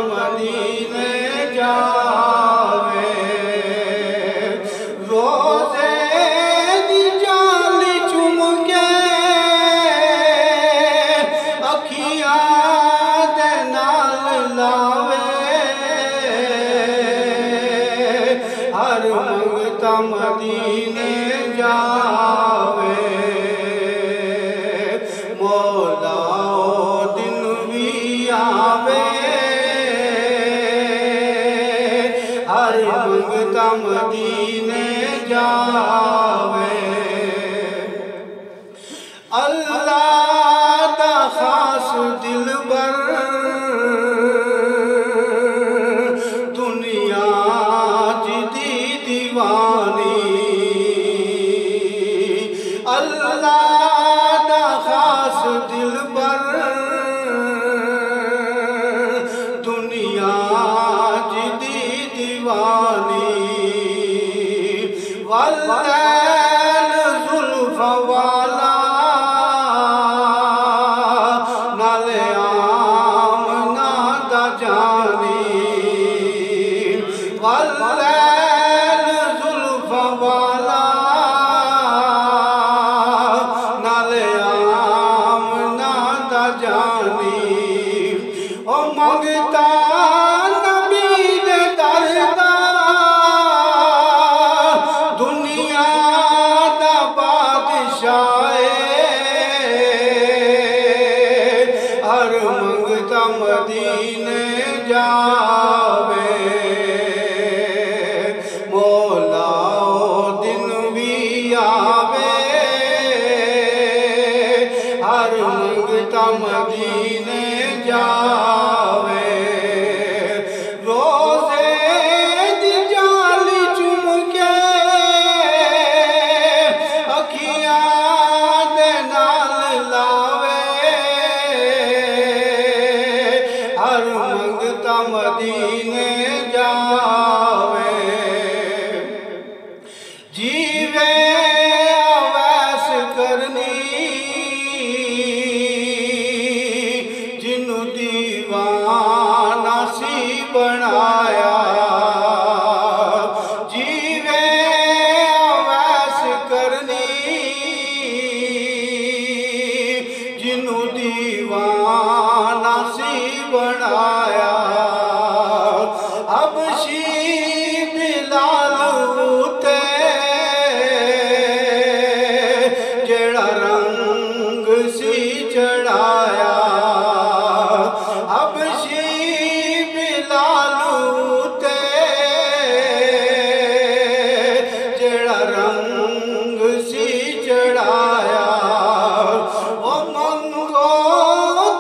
मदीने जावे रोज़े दी जाली चुम के अखियां दे नाल लावे हर मंगता मदीने जावे मौला ओ दिन भी आवे हर मंगता मदीने जावे अल्लाह दा खास दिलबर दुनिया जिदी दीवानी अल्लाह दा खास दिलबर दुनिया जिदी दीवानी वल्लैल जुल्फ़ वाला नाले आमना दा जानी वल्लैल जुल्फ़ वाला नाले आमना दा जानी ओ मंगता नबी दे दरदा दुनिया दा बादशाह हर मंगता मदीने जावे मौला ओ दिन भी आवे हर मंगता मदीने जावे रोज़े दी जाली चुम के अखियां दे नाल लावे हर मंगता मदीने जावे जीवे अवैस करनी जिन्नू दीवाना सी बनाया जीवे अवैस करनी जिन्नू दीवाना सी बनाया हबशी बिलाल उते जेड़ा रंग सी चढ़ाया हबशी बिलाल उते जेड़ा रंग सी चढ़ाया ओ मंगो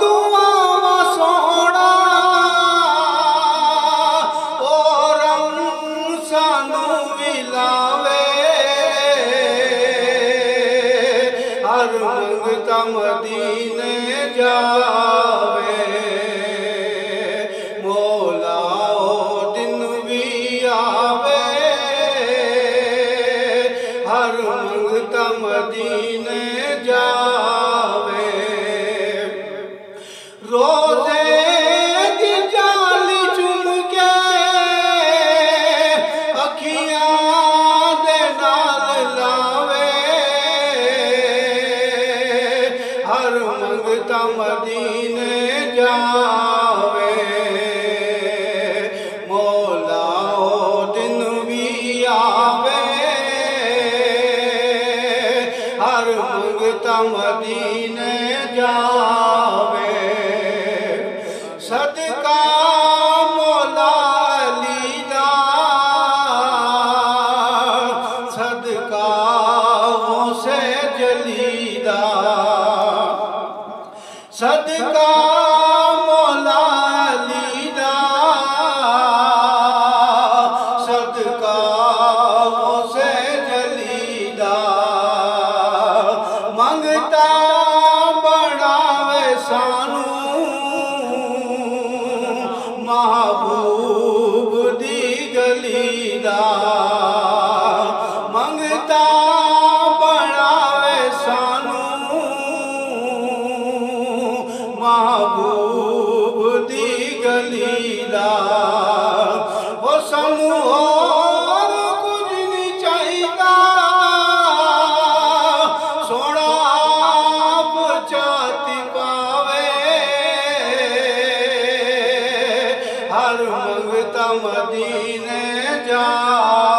दुआ सोना ओ रंग सानू विलावे हर मंगता मदीने जावे मौला ओ दिन भी आवे हर मंगता मदीने जावे रोज़े दी जाली चुम के अखियां दे नाल लावे हर मंगता मदीने जावे मौला ओ दिन भी आवे हर मंगता मदीने जावे सदका मौला अली दा सदका से जलीदा सदका मौला अली दा सदका से जलीदा मंगता बढ़ावे सानू हर मंगता मदीने जा।